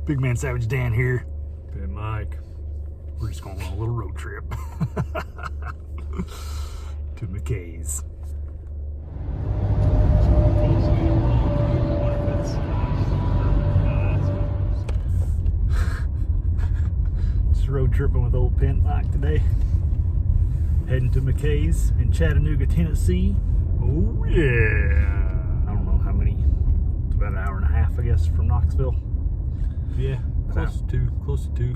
Big Man Savage Dan here. Hey, Mike. We're just going on a little road trip to McKay's. Just road tripping with old Pen Mike today. Heading to McKay's in Chattanooga, Tennessee. Oh yeah. I don't know how many. It's about an hour and a half, I guess, from Knoxville. Yeah, close to two,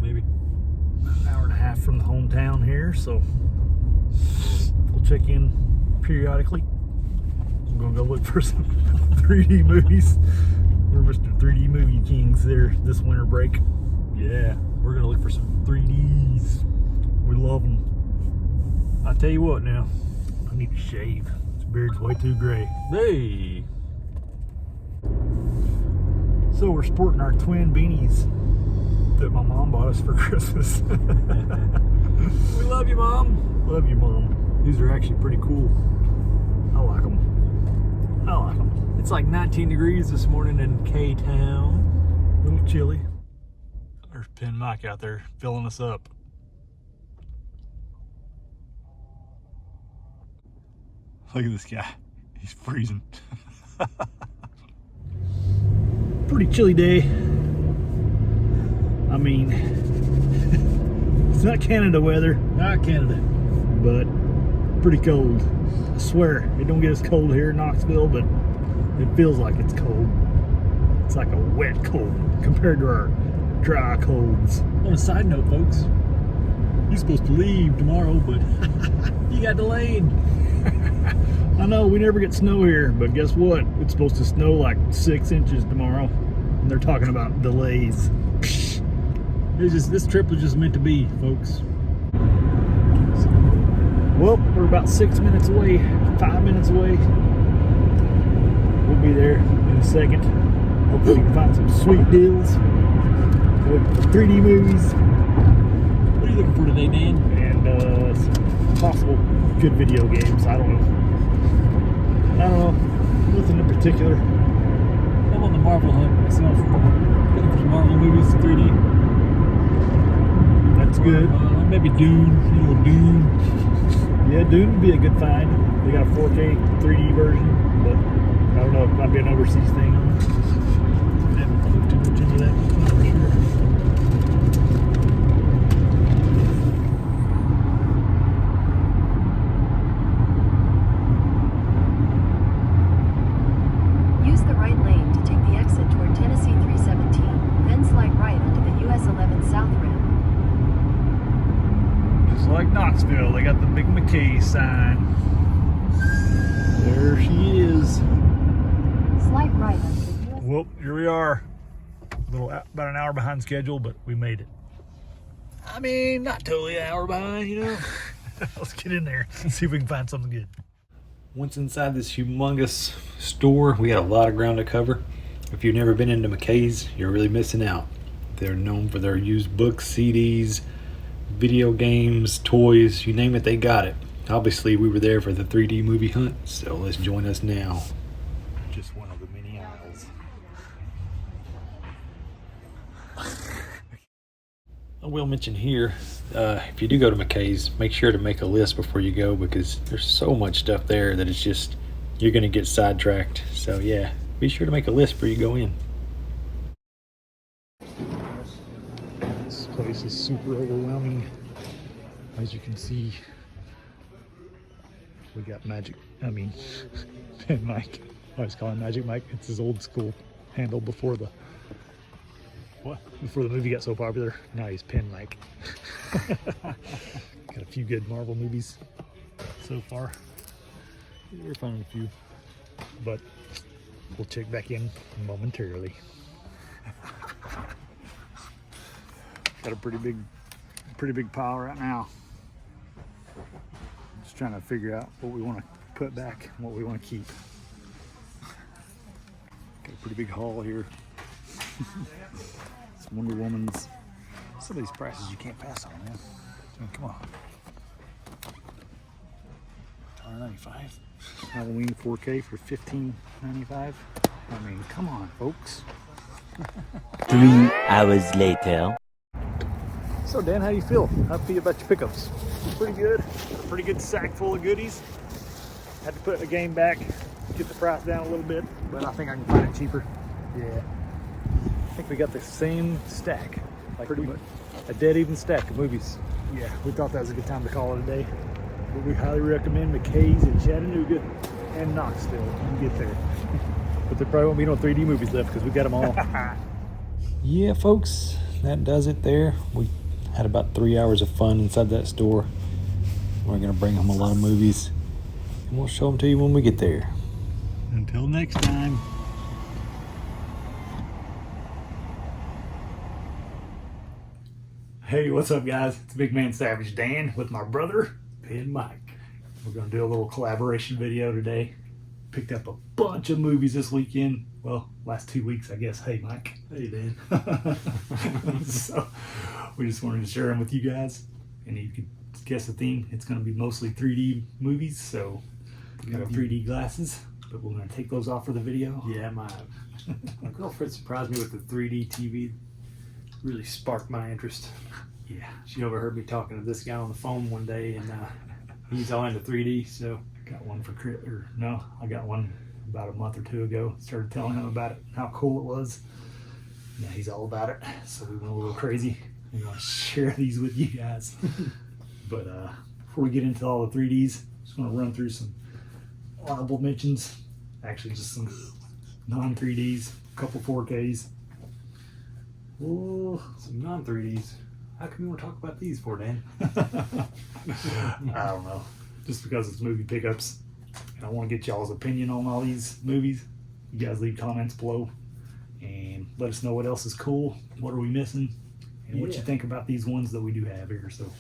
maybe. An hour and a half from the hometown here, so we'll check in periodically. I'm gonna go look for some 3D movies. We're Mr. 3D Movie Kings there this winter break. Yeah, we're gonna look for some 3Ds. We love them. I tell you what now. I need to shave. This beard's way too gray. Hey! So we're sporting our twin beanies that my mom bought us for Christmas. We love you, Mom. Love you, Mom. These are actually pretty cool. I like them. I like them. It's like 19 degrees this morning in K-Town. A little chilly. There's Pen Mike out there filling us up. Look at this guy. He's freezing. Pretty chilly day. I mean, it's not Canada weather. Not Canada. But pretty cold. I swear, it don't get as cold here in Knoxville, but it feels like it's cold. It's like a wet cold compared to our dry colds. On a side note, folks, you're supposed to leave tomorrow, but you got delayed. I know, we never get snow here, but guess what? It's supposed to snow like 6 inches tomorrow. And they're talking about delays. This trip was just meant to be, folks. Well, we're about 6 minutes away, 5 minutes away. We'll be there in a second. Hopefully we can find some sweet deals with 3D movies. What are you looking for today, Dan? And some possible good video games. I don't know. Nothing in particular. I'm on the Marvel hunt myself. Looking for some Marvel movies, 3D. That's good. Maybe Dune, a little Dune. Yeah, Dune would be a good find. They got a 4K 3D version, but I don't know, it might be an overseas thing. I haven't looked too much into that, not for sure. Use the right lane to take the exit toward Tennessee 317, then slide right onto the US 11 South ramp. Just like Knoxville, they got the big McKay sign. There she is. Slide right onto the US. Well, here we are. About an hour behind schedule, but we made it. I mean, not totally an hour behind, you know. Let's get in there and see if we can find something good. Once inside this humongous store, we got a lot of ground to cover. If you've never been into McKay's, you're really missing out. They're known for their used books, CDs, video games, toys, you name it, they got it. Obviously, we were there for the 3D movie hunt, so let's join us now. Just one of the many aisles. I will mention here, if you do go to McKay's, make sure to make a list before you go because there's so much stuff there that it's just, you're going to get sidetracked. So yeah, be sure to make a list before you go in. This place is super overwhelming. As you can see, we got Pen Mike. I always call him Magic Mike. It's his old school handle before the movie got so popular. Now he's Pen Mike. Got a few good Marvel movies so far. We're finding a few, but we'll check back in momentarily. Got a pretty big pile right now. Just trying to figure out what we want to put back and what we want to keep. Got a pretty big haul here. Some Wonder Womans. Some of these prices you can't pass on, man. I mean, come on. $1.95. Halloween 4K for $15.95. I mean, come on, folks. 3 hours later. So Dan, how do you feel? How do you feel about your pickups? Pretty good. A pretty good sack full of goodies. Had to put the game back, get the price down a little bit, but I think I can find it cheaper. Yeah. I think we got the same stack, like pretty much a dead even stack of movies. Yeah, we thought that was a good time to call it a day. But we highly recommend McKay's in Chattanooga and Knoxville when you get there. But there probably won't be no 3D movies left because we got them all. Yeah, folks, that does it there. We had about 3 hours of fun inside that store. We're gonna bring home a lot of movies, and we'll show them to you when we get there. Until next time. Hey, what's up guys? It's Big Man Savage Dan with my brother, Ben Mike. We're gonna do a little collaboration video today. Picked up a bunch of movies this weekend. Well, last 2 weeks, I guess. Hey, Mike. Hey, Dan. So, we just wanted to share them with you guys. And you could guess the theme. It's gonna be mostly 3D movies, so we got our 3D glasses, but we're gonna take those off for the video. Yeah, my girlfriend surprised me with the 3D TV. Really sparked my interest. Yeah. She overheard me talking to this guy on the phone one day, and he's all into 3D, so. Got one for I got one about a month or two ago. Started telling him about it, how cool it was. Yeah, he's all about it. So we went a little crazy. We're gonna share these with you guys. But before we get into all the 3Ds, just gonna run through some honorable mentions. Actually, just some non-3Ds, a couple 4Ks. Oh, some non-3Ds. How come you want to talk about these for, Dan? I don't know. Just because it's movie pickups. And I want to get y'all's opinion on all these movies. You guys leave comments below and let us know what else is cool, what are we missing, and what you think about these ones that we do have here. So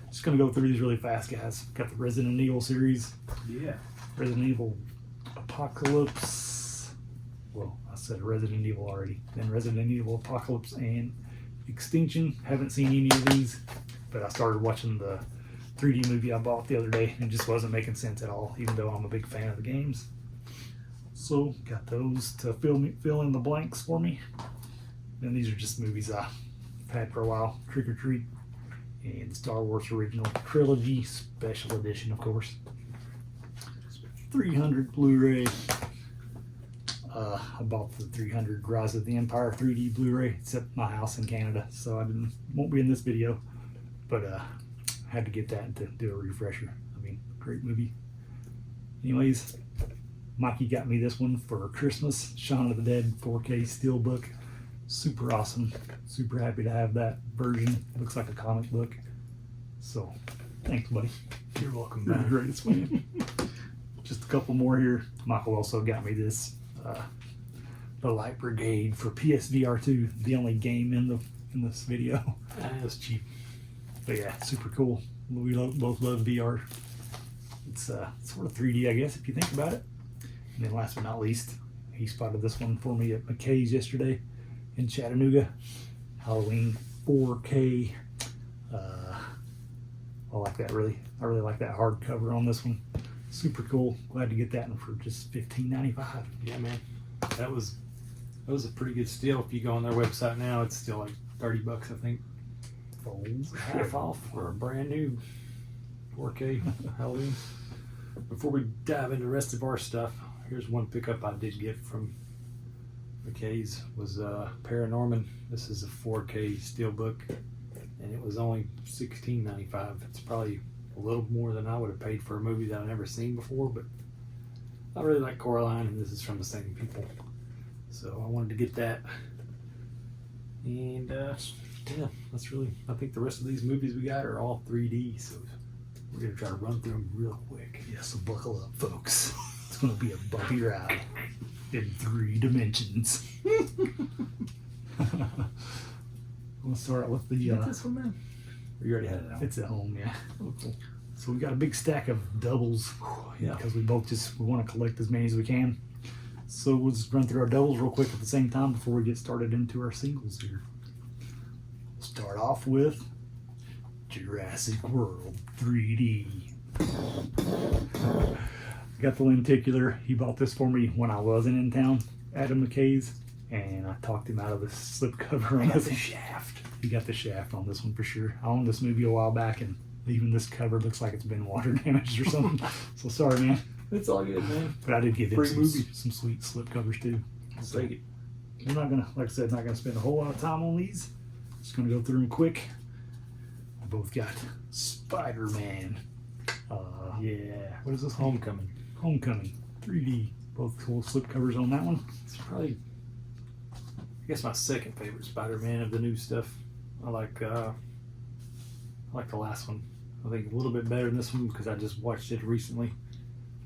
just gonna go through these really fast, guys. Got the Resident Evil series. Yeah. Resident Evil Apocalypse. Well, I said Resident Evil already. Then Resident Evil Apocalypse and Extinction. Haven't seen any of these, but I started watching the 3D movie I bought the other day, and it just wasn't making sense at all, even though I'm a big fan of the games. So got those to fill in the blanks for me. And these are just movies I've had for a while. Trick or Treat and Star Wars Original Trilogy Special Edition, of course. 300 Blu-ray. I bought the 300 Rise of the Empire 3D Blu-ray. It's at my house in Canada, so won't be in this video, but had to get that to do a refresher. I mean, great movie. Anyways, Mikey got me this one for Christmas. Shaun of the Dead 4K Steelbook. Super awesome. Super happy to have that version. Looks like a comic book. So, thanks, buddy. You're welcome, You're the man. greatest man. Just a couple more here. Michael also got me this, the Light Brigade for PSVR 2. The only game in this video. That's cheap. But yeah, super cool. We both love VR. It's sort of 3D, I guess, if you think about it. And then last but not least, he spotted this one for me at McKay's yesterday in Chattanooga. Halloween 4K. I like that really. I really like that hardcover on this one. Super cool. Glad to get that one for just $15.95. Yeah, man. That was a pretty good steal. If you go on their website now, it's still like $30, I think. Half off for a brand new 4K Halloween. Before we dive into the rest of our stuff, here's one pickup I did get from McKay's. Was Paranorman. This is a 4K steelbook, and it was only $16.95. It's probably a little more than I would have paid for a movie that I've never seen before, but I really like Coraline, and this is from the same people, so I wanted to get that. And yeah, that's really, I think the rest of these movies we got are all 3D, so we're going to try to run through them real quick. Yeah, so buckle up, folks. It's going to be a bumpy ride in 3 dimensions. We'll start out with the... this one, man? Or you already had it out? It's at home, yeah. Oh, cool. So we got a big stack of doubles, Yeah. because we both we want to collect as many as we can. So we'll just run through our doubles real quick at the same time before we get started into our singles here. Start off with Jurassic World 3D. Got the lenticular. He bought this for me when I wasn't in town at McKay's. and I talked him out of the slipcover on this one. shaft. He got the shaft on this one for sure. I owned this movie a while back, and even this cover looks like it's been water damaged or something. So sorry, man. It's all good, man. But I did give him Free some, movie. some sweet slipcovers too. Let's take it. We're not gonna, like I said, not gonna spend a whole lot of time on these. Just gonna go through them quick. We both got Spider-Man. Yeah. What is this? Homecoming. Homecoming 3D. Both cool slipcovers on that one. It's probably, I guess, my second favorite Spider-Man of the new stuff. I like the last one. I think a little bit better than this one because I just watched it recently.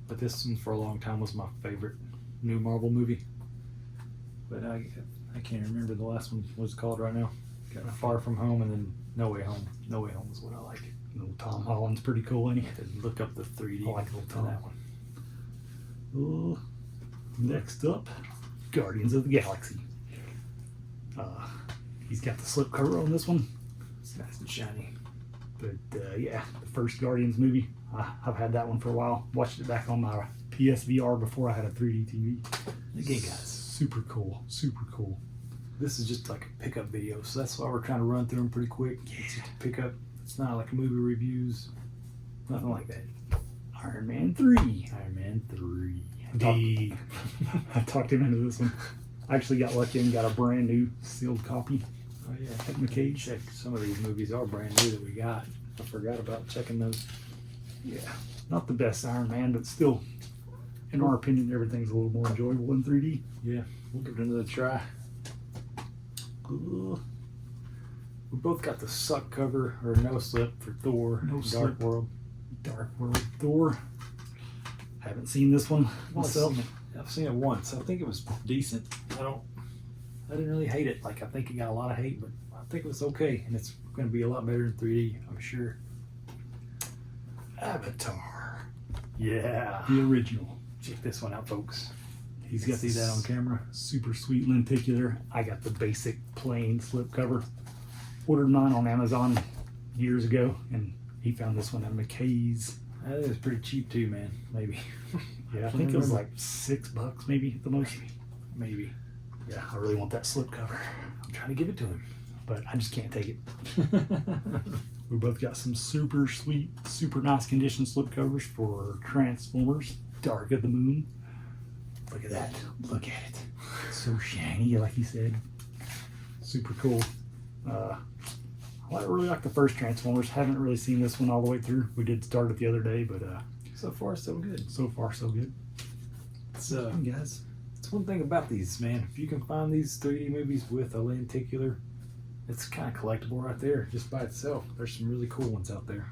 But this one for a long time was my favorite new Marvel movie. But I can't remember the last one. What's it called right now? Got Far From Home and then No Way Home. No Way Home is what I like. Little Tom Holland's pretty cool, ain't he? Look up the 3D. I like little on Tom. that one. Next up, Guardians of the Galaxy. He's got the slipcover on this one. It's nice and shiny. But yeah, the first Guardians movie. I've had that one for a while. Watched it back on my PSVR before I had a 3D TV. Again, guys, Super cool. Super cool. this is just like a pickup video, so that's why we're trying to run through them pretty quick. It's just a pickup. It's not like movie reviews, nothing like that. Iron Man 3. Iron Man 3. I talked him into this one. I actually got lucky and got a brand new sealed copy Oh yeah, at McCabe. check. Some of these movies are brand new that we got. I forgot about checking those. Yeah, not the best Iron Man, but still, in our opinion, everything's a little more enjoyable in 3D. Yeah, we'll give it another try. We both got the suck cover or no slip for Thor. No Dark slip. World. Dark World Thor. Haven't seen this one myself. I've seen it once. I think it was decent. I didn't really hate it. Like, I think it got a lot of hate, but I think it was okay, and it's going to be a lot better in 3D, I'm sure. Avatar. Yeah. The original. Check this one out, folks. He's You got see that on camera? super sweet lenticular. I got the basic plain slip cover. Ordered mine on Amazon years ago, and he found this one at McKay's. I think it's pretty cheap too, man. Maybe. Yeah, I think it was like $6 maybe at the most. Maybe. Yeah, I really want that slip cover, I'm trying to give it to him. but I just can't take it. We both got some super sweet, super nice condition slip covers for Transformers Dark of the Moon. Look at that. Look at it. So shiny, like he said. Super cool. I really like the first Transformers. Haven't really seen this one all the way through. We did start it the other day, but So far, so good. so far so good. It's, Guys, it's one thing about these, man. If you can find these 3D movies with a lenticular, it's kind of collectible right there, just by itself. There's some really cool ones out there.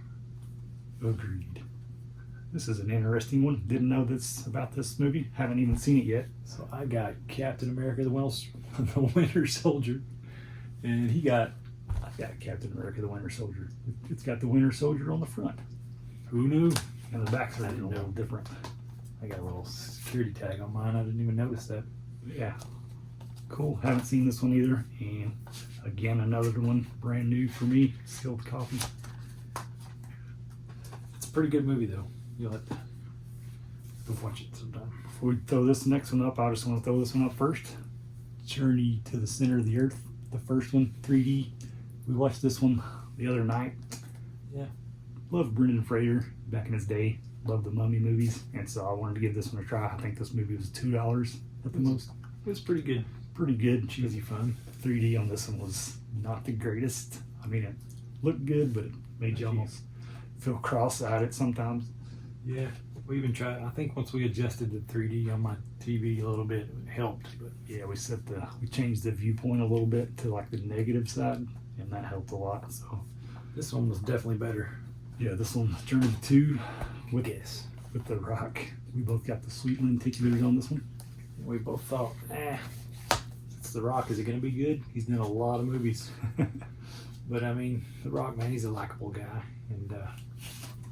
agreed. This is an interesting one. Didn't know this about this movie. Haven't even seen it yet. So I got Captain America: the Winter Soldier, and I've got Captain America: The Winter Soldier. It's got the Winter Soldier on the front, who knew? and the backs are I a didn't little know. different. I got a little security tag on mine. I didn't even notice that. Yeah, cool. Haven't seen this one either. And again, another one brand new for me, sealed copy. It's a pretty good movie, though. You'll have to go watch it sometime. Before we throw this next one up, I just want to throw this one up first. Journey to the Center of the Earth, the first one, 3D. We watched this one the other night. Yeah. Loved Brendan Fraser back in his day. Loved the Mummy movies, and so I wanted to give this one a try. I think this movie was $2 at the most. It was pretty good. Pretty good. Cheesy fun. 3D on this one was not the greatest. I mean, it looked good, but it made you almost feel cross-eyed at sometimes. Yeah. We even tried. I think once we adjusted the 3D on my TV a little bit, it helped. But Yeah, we changed the viewpoint a little bit to like the negative side, and that helped a lot. So this one was definitely better. yeah, this one Journey to 2 with Yes. with The Rock. We both got the sweet lenticulars on this one. We both thought, it's The Rock. Is it going to be good? He's done a lot of movies. But I mean, The Rock, man, he's a likable guy. And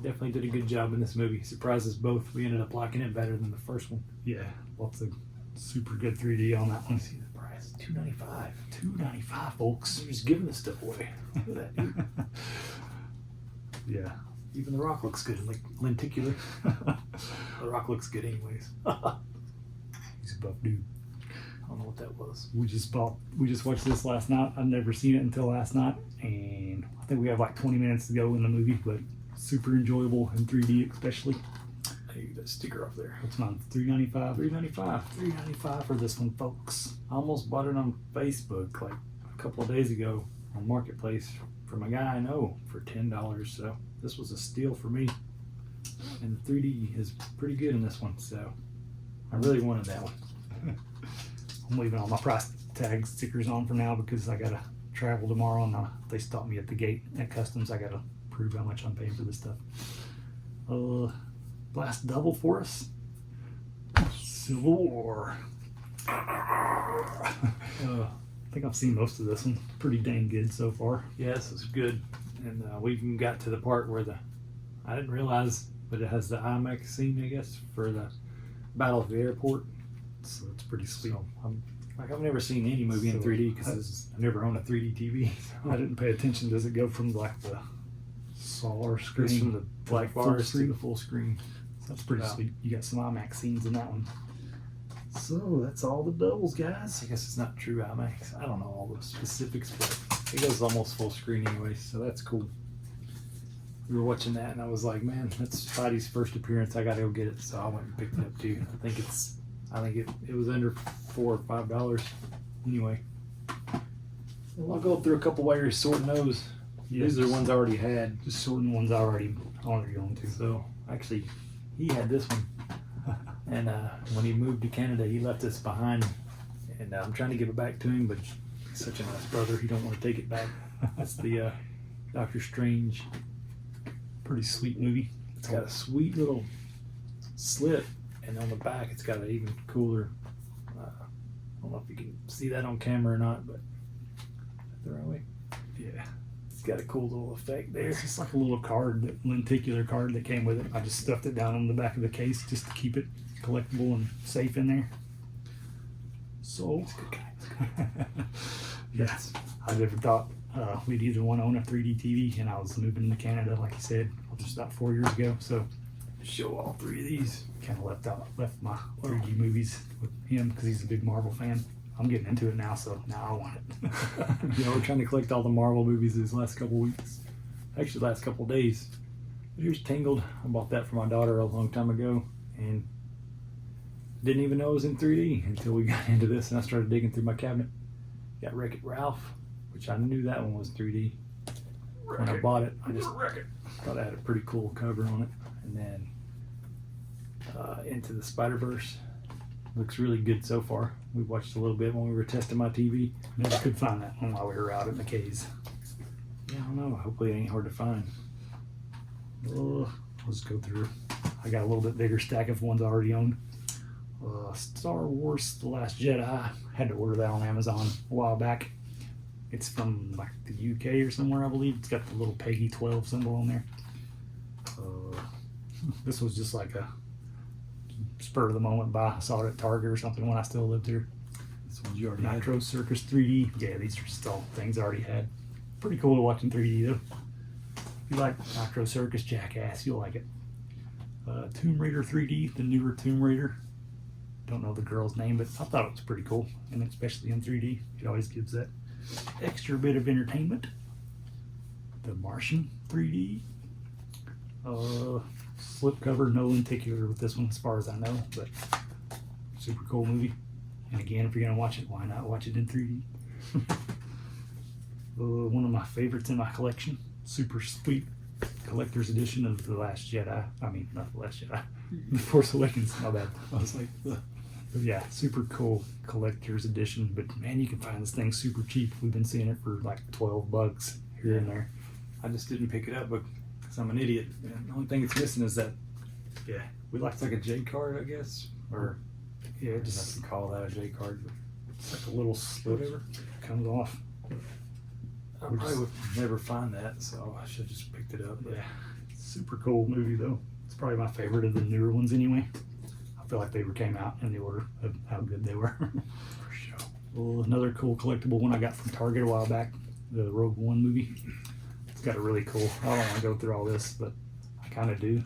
definitely did a good job in this movie. Surprised us both. We ended up liking it better than the first one. Yeah, lots of super good 3D on that one. See the price, $2.95. $2.95, folks. They're just giving this stuff away. Look at that, dude. Yeah. Even The Rock looks good, like lenticular. The Rock looks good anyways. He's a buff dude. I don't know what that was. We just watched this last night. I've never seen it until last night, and I think we have like 20 minutes to go in the movie, but super enjoyable in 3D especially. Hey, that sticker off there. What's mine? $3.95. $3.95. $3.95 for this one, folks. I almost bought it on Facebook like a couple of days ago on Marketplace from a guy I know for $10. So this was a steal for me. And the 3D is pretty good in this one, so I really wanted that one. I'm leaving all my price tag stickers on for now because I gotta travel tomorrow, and they stop me at the gate at customs. I gotta prove how much I'm paying for this stuff. Last double for us, Civil War. I think I've seen most of this one. Pretty dang good so far. Yeah, this is good. And we even got to the part where I didn't realize, but it has the IMAX scene, I guess, for the Battle of the Airport. So it's pretty sweet. So I've never seen any movie in 3D because I never owned a 3D TV. So. I didn't pay attention. Does it go from like the smaller screen From the black bars to screen? the full screen. That's pretty sweet. You got some IMAX scenes in that one. So that's all the doubles, guys. I guess it's not true IMAX. I don't know all the specifics, but it goes almost full screen anyway, so that's cool. We were watching that, and I was like, man, that's Spidey's first appearance. I got to go get it, so I went and picked it up too. I think it was under $4 or $5 anyway. I'll go through a couple while you're sorting those. Yeah, These are the ones I already had. Just sorting ones I already going to. So actually, he had this one, and when he moved to Canada, he left this behind, and I'm trying to give it back to him, but he's such a nice brother, he don't want to take it back. That's the Doctor Strange. Pretty sweet movie. It's got a sweet little slit, and on the back, it's got an even cooler. I don't know if you can see that on camera or not, but the right way. Yeah. It's got a cool little effect there. It's just like a little card, that lenticular card that came with it. I just stuffed it down on the back of the case just to keep it collectible and safe in there. So, It's a good guy. yes, I never thought we'd either one own a 3D TV, and I was moving to Canada, like you said, just about 4 years ago. So, Show all three of these. kind of left my 3D movies with him because he's a big Marvel fan. I'm getting into it now, so now I want it. You know, we're trying to collect all the Marvel movies these last couple weeks. Actually, last couple days. But here's Tangled. I bought that for my daughter a long time ago, and didn't even know it was in 3D until we got into this, and I started digging through my cabinet. Got Wreck-It Ralph, which I knew that one was 3D. When I bought it, I just thought it had a pretty cool cover on it. And then Into the Spider-Verse. Looks really good so far. We watched a little bit when we were testing my TV. Never could find that one while we were out at McKay's. Yeah, I don't know. Hopefully it ain't hard to find. Let's go through. I got a little bit bigger stack of ones I already owned. Star Wars: The Last Jedi. Had to order that on Amazon a while back. It's from like the UK or somewhere, I believe. It's got the little Peggy 12 symbol on there. This was just like a spur of the moment buy. I saw it at Target or something when I still lived here. This one's you already had. Nitro Circus 3D. Yeah, these are just all things I already had. Pretty cool to watch in 3D though. If you like Nitro Circus, Jackass, you'll like it. Tomb Raider 3D, the newer Tomb Raider. Don't know the girl's name, but I thought it was pretty cool, and especially in 3D, it always gives that extra bit of entertainment. The Martian 3D. Slipcover, no lenticular with this one as far as I know, but super cool movie. And again, if you're gonna watch it, why not watch it in 3D? One of my favorites in my collection, super sweet collector's edition of The Last Jedi. I mean, not The Last Jedi, The Force Awakens, my bad. I was like, ugh. But yeah, super cool collector's edition. But man, you can find this thing super cheap. We've been seeing it for like $12 here and there. I just didn't pick it up because I'm an idiot. And the only thing it's missing is that, Yeah, it's like a J card, I guess. Or, yeah, I just just have to call that a J card. But it's like a little slip Whatever. comes off. I probably would never find that, so I should have just picked it up. But Yeah, super cool movie though. It's probably my favorite of the newer ones anyway. I feel like they came out in the order of how good they were. for sure. Well, another cool collectible one I got from Target a while back, the Rogue One movie. It's got a really cool, I don't want to go through all this, but I kind of do.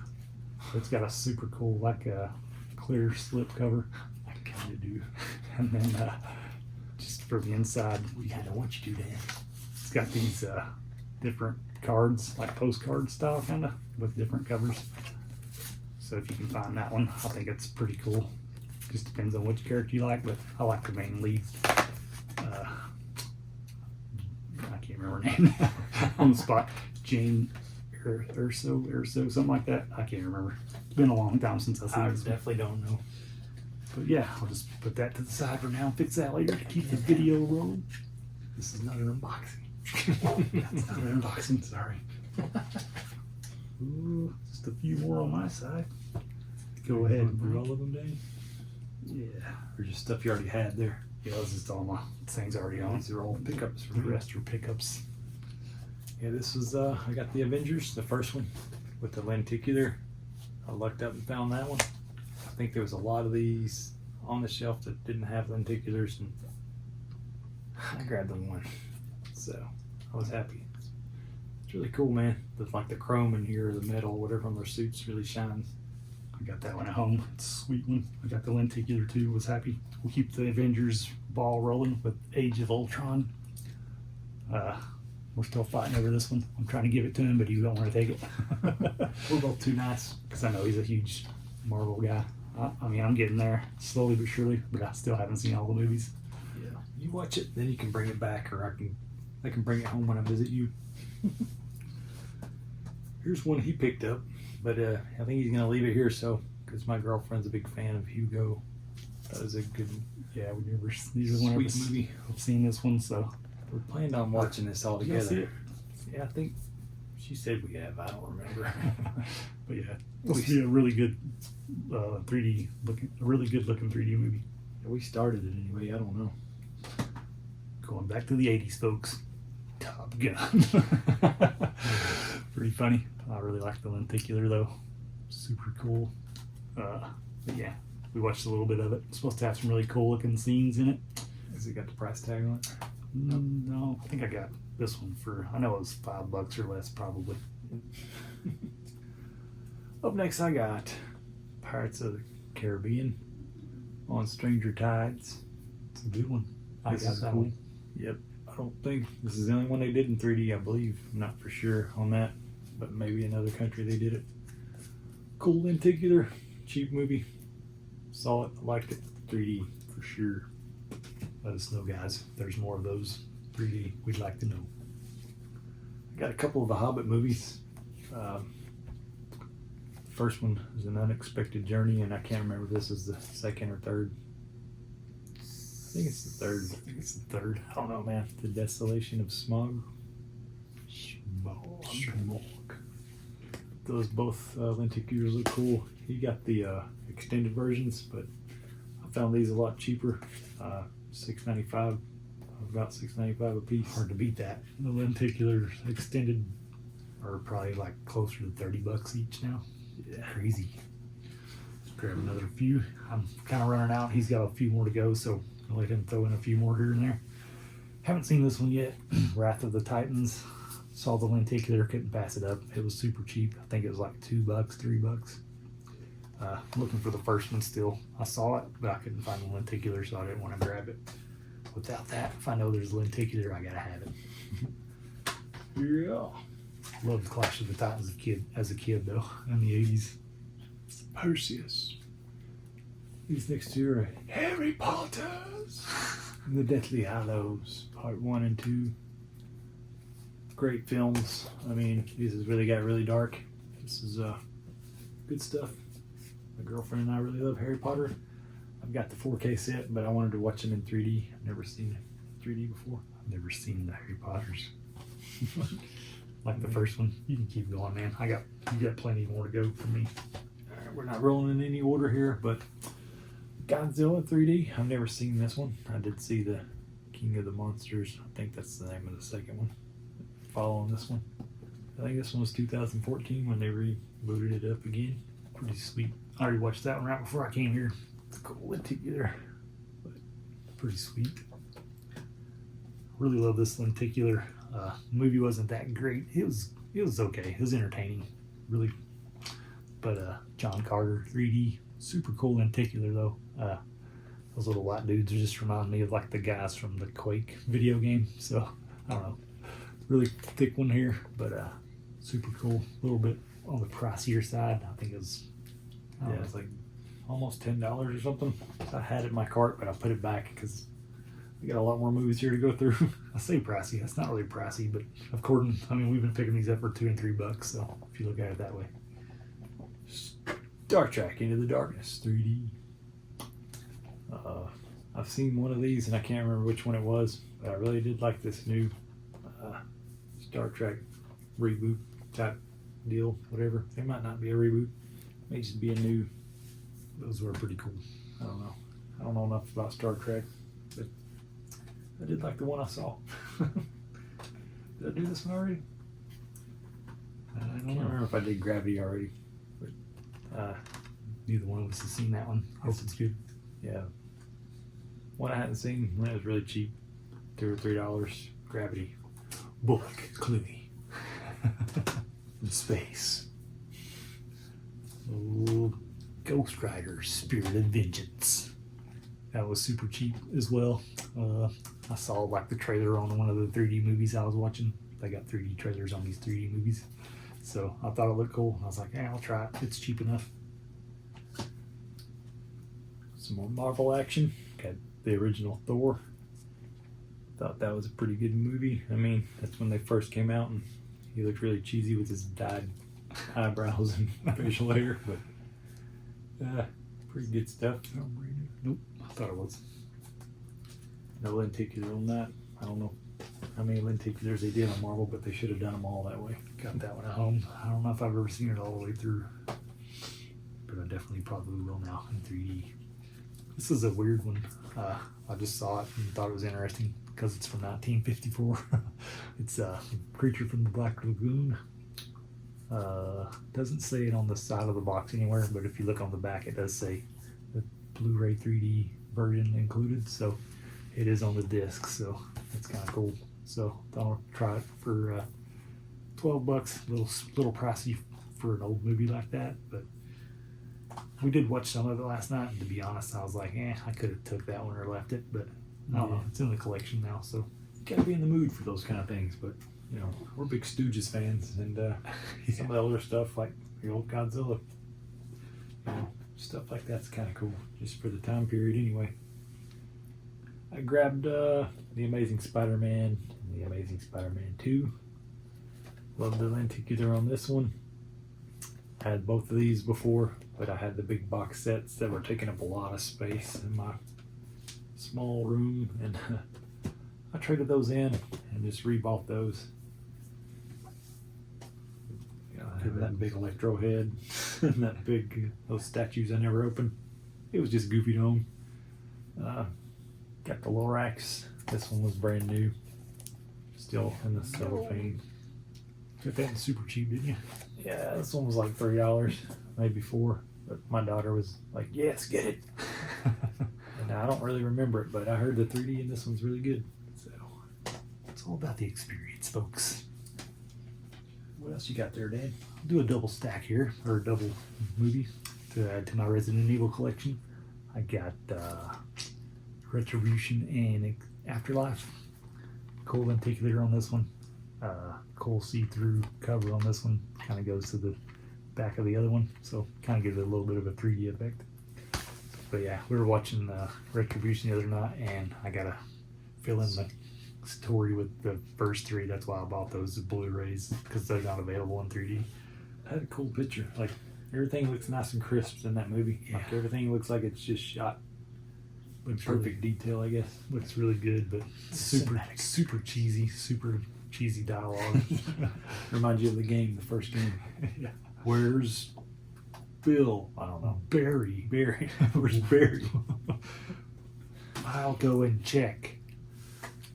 It's got a super cool, like a clear slip cover. I kind of do. And then just for the inside, we kind of want you to do that. It's got these different cards, like postcard style kind of, with different covers. So if you can find that one, I think it's pretty cool. Just depends on which character you like, but I like the main lead. I can't remember her name on the spot. Jane Urso, something like that. I can't remember. It's been a long time since I've seen I this. definitely don't know. But yeah, I'll just put that to the side for now and fix that later to keep the video rolling. This is not an unboxing. That's not an unboxing, sorry. Ooh, just a few more on my side. Go ahead and put break. all of them down. Yeah. Or just stuff you already had there. Yeah, this is all my things already on. These are all pickups for The me. rest are pickups. Yeah, this was I got the Avengers, the first one with the lenticular. I looked up and found that one. I think there was a lot of these on the shelf that didn't have lenticulars, and I grabbed the one. So I was happy. It's really cool, man. Like the chrome in here, the metal, whatever on their suits really shines. I got that one at home. It's a sweet one. I got the lenticular too. Was happy. We'll keep the Avengers ball rolling with Age of Ultron. We're still fighting over this one. I'm trying to give it to him, but he don't want to take it. We're both too nice. Because I know he's a huge Marvel guy. I mean, I'm getting there slowly but surely, but I still haven't seen all the movies. Yeah, you watch it, then you can bring it back, or I can bring it home when I visit you. Here's one he picked up, but I think he's gonna leave it here, so because my girlfriend's a big fan of Hugo. That was a good, Yeah, we never. These are whenever sweet movie. I've seen this one, so We're planning on watching this all You guys see together. it? Yeah, I think she said we have. I don't remember. But yeah, this will be a really good 3D looking, a really good looking 3D movie. We started it anyway. I don't know. Going back to the 80s, folks. Top Gun. Pretty funny. I really like the lenticular though. Super cool. But yeah, we watched a little bit of it. It's supposed to have some really cool looking scenes in it. Has it got the price tag on it? No, I think I got this one for, I know it was $5 or less probably. Up next, I got Pirates of the Caribbean on Stranger Tides. It's a good one. I This got is that cool. one. Yep. I don't think this is the only one they did in 3D, I believe. I'm not for sure on that, but maybe another country they did it. Cool lenticular, cheap movie. Saw it, liked it. 3D for sure. Let us know, guys, if there's more of those 3D. We'd like to know. I got a couple of the Hobbit movies. First one is An Unexpected Journey, and I can't remember if this is the second or third. I think it's the third. I think it's the third. I don't know, man. The Desolation of Smog. Smog. Those both lenticulars look cool. He got the extended versions, but I found these a lot cheaper. $6.95, about $6.95 a piece. Hard to beat that. The lenticular extended are probably like closer to $30 each now. Yeah. Crazy. Let's grab another few. I'm kind of running out. He's got a few more to go, so I'll let him throw in a few more here and there. Haven't seen this one yet. Wrath of the Titans. Saw the lenticular, couldn't pass it up. It was super cheap. I think it was like $2, $3. Looking for the first one still. I saw it, but I couldn't find the lenticular, so I didn't want to grab it. Without that, if I know there's a lenticular, I gotta have it. Yeah. Loved Clash of the Titans as a kid though, in the 80s. Perseus. These next two are Harry Potter's and the Deathly Hallows, part 1 and 2. Great films. I mean, this has really got really dark. This is good stuff. My girlfriend and I really love Harry Potter. I've got the 4K set, but I wanted to watch them in 3D. I've never seen 3D before. I've never seen the Harry Potters. Like the first one. You can keep going, man. You got plenty more to go for me. All right, we're not rolling in any order here, but Godzilla 3D. I've never seen this one. I did see the King of the Monsters. I think that's the name of the second one. Following this one. I think this one was 2014 when they rebooted it up again. Pretty sweet. I already watched that one right before I came here. It's cool lenticular. Pretty sweet. Really love this lenticular. Movie wasn't that great. It was okay. It was entertaining. Really. But John Carter 3D. Super cool lenticular though. Those little white dudes just remind me of like the guys from the Quake video game. So I don't know, really thick one here, but super cool. A little bit on the pricier side. I think it was It's like almost $10 or something. So I had it in my cart, but I put it back because we got a lot more movies here to go through. I say pricey, it's not really pricey, but I mean, we've been picking these up for $2 and $3, so if you look at it that way. Star Trek Into the Darkness 3D. I've seen one of these and I can't remember which one it was, but I really did like this new Star Trek reboot type deal, whatever. It might not be a reboot, it may just be a new. Those were pretty cool. I don't know. I don't know enough about Star Trek, but I did like the one I saw. Did I do this one already? I I don't can't know. remember if I did Gravity already, but Neither one of us has seen that one. Hope it's good. yeah. One I hadn't seen when it was really cheap, $2 or $3. Gravity. Bullock, Clooney. In space. Oh, Ghost Rider, Spirit of Vengeance. That was super cheap as well. I saw like the trailer on one of the 3D movies I was watching. They got 3D trailers on these 3D movies. So I thought it looked cool. I was like, yeah, I'll try it. It's cheap enough. Some more Marvel action. Got the original Thor. Thought that was a pretty good movie. I mean, that's when they first came out, and he looked really cheesy with his dyed eyebrows and facial hair, but pretty good stuff. Nope, I thought it was. No lenticular on that. I don't know how many lenticulars they did on Marvel, but they should have done them all that way. Got that one at home. I don't know if I've ever seen it all the way through, but I definitely probably will now in 3D. This is a weird one. I just saw it and thought it was interesting because it's from 1954. It's a Creature from the Black Lagoon. Doesn't say it on the side of the box anywhere, but if you look on the back, it does say the Blu-ray 3D version included. So it is on the disc, so it's kind of cool. So I'll try it for $12. Little pricey for an old movie like that, but we did watch some of it last night, and to be honest, I was like, I could have took that one or left it, but I don't know. It's in the collection now, so Gotta be in the mood for those kind of things, but you know, we're big Stooges fans, and some of the older stuff like the old Godzilla, you know, stuff like that's kind of cool, just for the time period anyway. I grabbed The Amazing Spider-Man and The Amazing Spider-Man 2. Love the lenticular on this one. I had both of these before, but I had the big box sets that were taking up a lot of space in my small room, and I traded those in and just rebought those. You know, I have that big electro head and that big those statues I never opened. It was just goofy to own. Got the Lorax. This one was brand new, still in the cellophane. got that super cheap, didn't you? Yeah, this one was like $3, maybe $4. But my daughter was like, "Yes, get it." And I don't really remember it, but I heard the 3D and this one's really good. So It's all about the experience, folks. what else you got there, Dan? I'll do a double stack here, or a double movie to add to my Resident Evil collection. I got Retribution and Afterlife. Cool lenticular on this one. Cool see-through cover on this one. Kind of goes to the back of the other one, so kind of gives it a little bit of a 3D effect. But yeah, we were watching Retribution the other night, and I gotta fill in the story with the first three. That's why I bought those Blu-rays, because they're not available in 3D. I had a cool picture. Like everything looks nice and crisp in that movie. Yeah. Like everything looks like it's just shot with Looks perfect detail, I guess. Looks really good, but super Cinematic. super cheesy dialogue. Reminds you of the game, the first game. Yeah. Where's Bill? I don't know. Barry. Where's Barry? I'll go and check.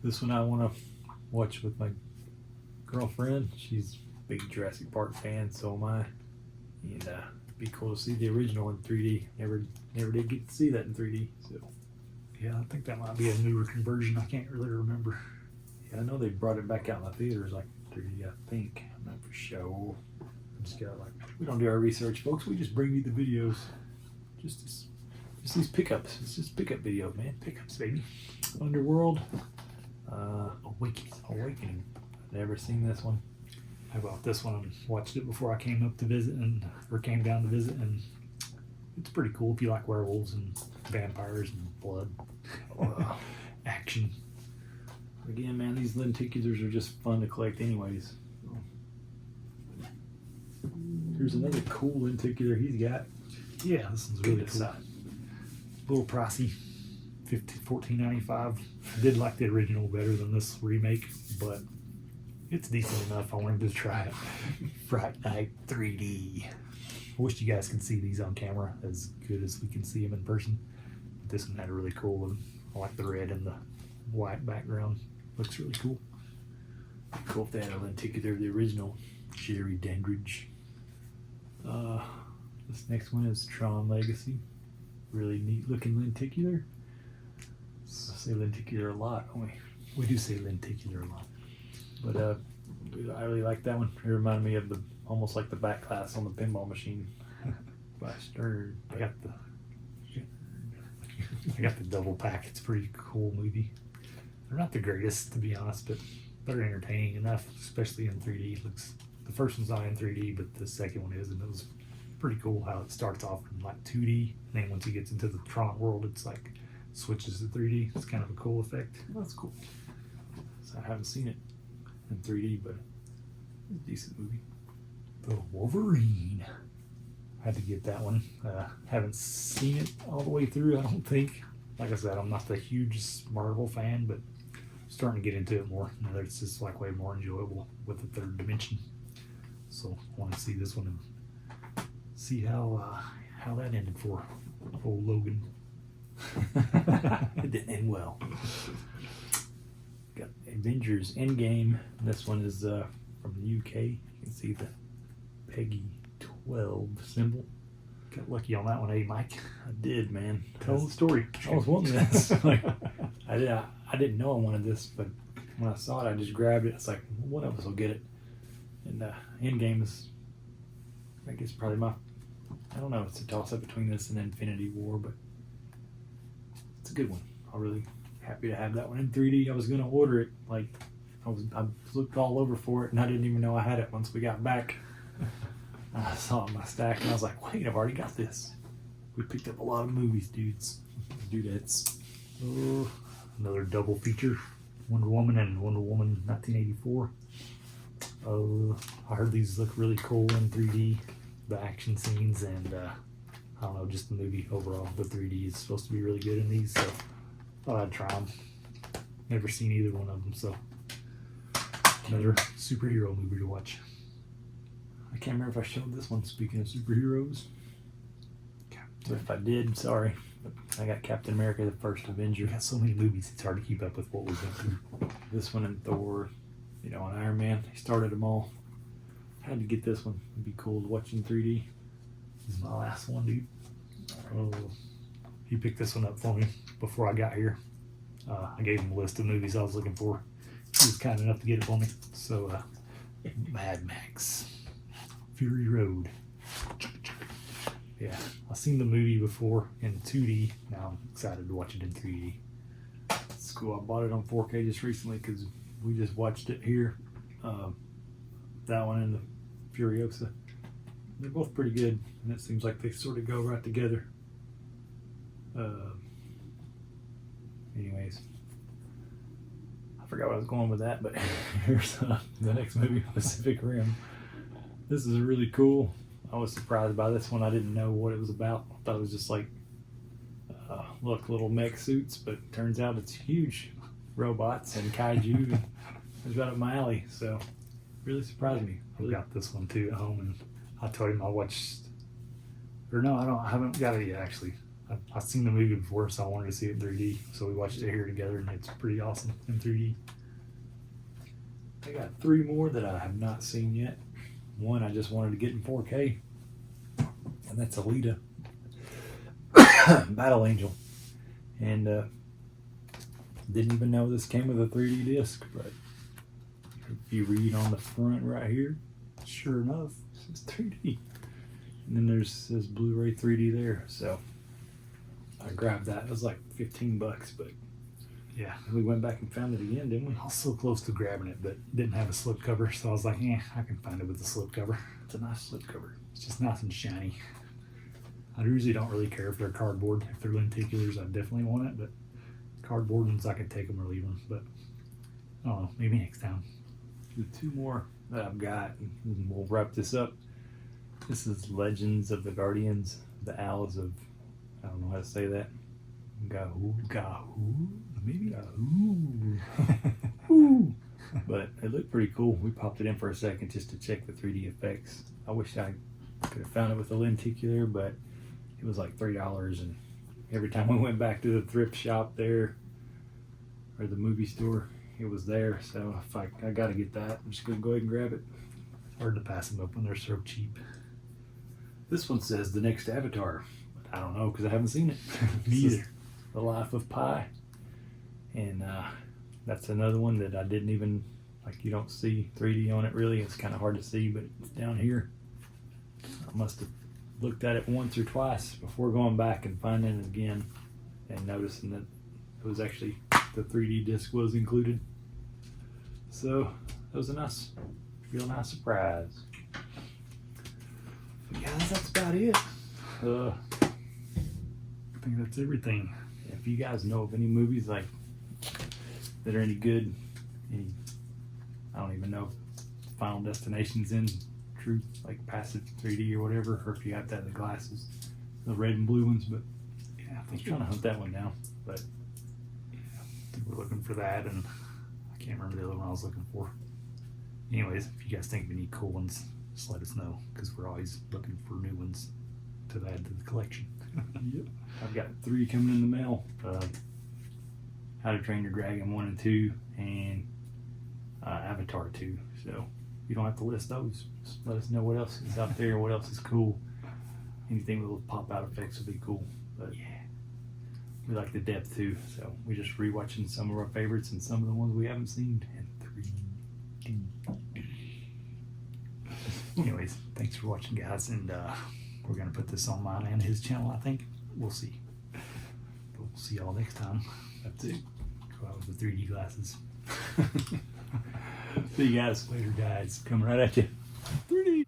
This one I want to watch with my girlfriend. She's a big Jurassic Park fan, so am I. And it'd be cool to see the original in 3D. Never did get to see that in 3D. So Yeah, I think that might be a newer conversion. I can't really remember. yeah, I know they brought it back out in the theaters like 3D. I think. I'm not for sure. Just got like we don't do our research, folks. We just bring you the videos, just as It's these pickups. It's just pickup videos, man. Pickups, baby. Underworld. Awakening. I've never seen this one. I bought this one and watched it before I came up to visit or came down to visit, and it's pretty cool if you like werewolves and vampires and blood. Action. Again, man, these lenticulars are just fun to collect anyways. Here's another cool lenticular he's got. Yeah, this one's really cool. A little pricey, $14.95. I did like the original better than this remake, but it's decent enough. I wanted to try it. Fright Night 3D. I wish you guys could see these on camera as good as we can see them in person. But this one had a really cool one. I like the red and the white background. Looks really cool. Cool if they had a lenticular of the original. Jerry Dandridge. This next one is Tron Legacy. Really neat looking lenticular. I say lenticular a lot, don't we? We do say lenticular a lot. But I really like that one. It reminded me of almost like the back glass on the pinball machine by Stern. I got the double pack. It's a pretty cool movie. They're not the greatest, to be honest, but they're entertaining enough, especially in 3D. The first one's not in 3D, but the second one is, and it was pretty cool how it starts off in like 2D, and then once he gets into the Tron world, it's like switches to 3D. It's kind of a cool effect. That's cool. So I haven't seen it in 3D, but it's a decent movie. The Wolverine. I had to get that one. Haven't seen it all the way through, I don't think. Like I said, I'm not the hugest Marvel fan, but I'm starting to get into it more. It's just like way more enjoyable with the third dimension. So I want to see this one and see how that ended for old Logan. It didn't end well. Got Avengers Endgame. This one is from the UK. You can see the Peggy 12 symbol. Got lucky on that one, eh, Mike? I did, man. Tell the story. I was wanting this. I didn't know I wanted this, but when I saw it, I just grabbed it. It's like, one of us will get it. And Endgame is, I guess, probably I don't know, it's a toss-up between this and Infinity War, but it's a good one. I'm really happy to have that one in 3D. I was going to order it. Like, I looked all over for it, and I didn't even know I had it once we got back. I saw it in my stack, and I was like, wait, I've already got this. We picked up a lot of movies, dudettes. Oh, another double feature, Wonder Woman and Wonder Woman 1984. I heard these look really cool in 3D, the action scenes, and I don't know, just the movie overall. The 3D is supposed to be really good in these, so thought I'd try them. Never seen either one of them, so another superhero movie to watch. I can't remember if I showed this one, speaking of superheroes. So if I did, sorry. But I got Captain America, the First Avenger. We got so many movies, it's hard to keep up with what we've been through. This one and Thor, and Iron Man. He started them all. Had to get this one. It'd be cool to watch in 3D. This is my last one, dude. He picked this one up for me before I got here. I gave him a list of movies I was looking for. He was kind enough to get it for me. So, Mad Max. Fury Road. Yeah, I've seen the movie before in 2D. Now I'm excited to watch it in 3D. It's cool. I bought it on 4K just recently because we just watched it here. That one and the Furiosa. They're both pretty good, and it seems like they sort of go right together. Anyways, I forgot where I was going with that, but here's the next movie, Pacific Rim. This is really cool. I was surprised by this one. I didn't know what it was about. I thought it was just like, little mech suits, but it turns out it's huge robots and kaiju. It was right up my alley, so really surprised me. I've got this one too at home, and I told him I haven't got it yet actually. I've seen the movie before, so I wanted to see it in 3D. So we watched it here together, and it's pretty awesome in 3D. I got 3 more that I have not seen yet. One I just wanted to get in 4K, and that's Alita, Battle Angel. And didn't even know this came with a 3D disc, but if you read on the front right here, sure enough, it says 3D. And then there's this Blu-ray 3D there, so I grabbed that. It was like $15, but Yeah. we went back and found it again, didn't we? I was so close to grabbing it, but didn't have a slip cover, so I was like, I can find it with the slip cover. It's a nice slip cover. It's just nice and shiny. I usually don't really care if they're cardboard. If they're lenticulars, I definitely want it, but cardboard ones, I can take them or leave them. But I don't know, maybe next time. The two more that I've got, and we'll wrap this up. This is Legends of the Guardians, the Owls of, I don't know how to say that. Gahoo, maybe. Gahoo. Woo. But it looked pretty cool. We popped it in for a second just to check the 3D effects. I wish I could have found it with a lenticular, but it was like $3. And every time we went back to the thrift shop there, or the movie store, it was there. So if I got to get that, I'm just going to go ahead and grab it. Hard to pass them up when they're so cheap. This one says The Next Avatar. But I don't know because I haven't seen it. Me This is either. The Life of Pi. And that's another one that I didn't even, like, you don't see 3D on it really. It's kind of hard to see, but it's down here. I must have looked at it once or twice before going back and finding it again and noticing that it was actually, the 3D disc was included. So that was a real nice surprise. But guys, that's about it. I think that's everything. If you guys know of any movies like that are any good, I don't even know if Final Destination's in true like passive 3D or whatever, or if you got that in the glasses, the red and blue ones. But Yeah, I I was think trying to hunt that one down, but we're looking for that, and I can't remember the other one I was looking for. Anyways, if you guys think we need cool ones, just let us know, because we're always looking for new ones to add to the collection. yep, I've got 3 coming in the mail. How to Train Your Dragon 1 and 2, and Avatar 2. So you don't have to list those. Just let us know what else is out there, what else is cool. Anything with little pop-out effects would be cool. But Yeah. we like the depth too, so we're just rewatching some of our favorites and some of the ones we haven't seen. And 3D. Anyways, thanks for watching, guys, and we're gonna put this on mine and his channel, I think. We'll see. But we'll see y'all next time. That's it. Go out with the 3D glasses. See you guys. Later, guys. Coming right at you. 3D.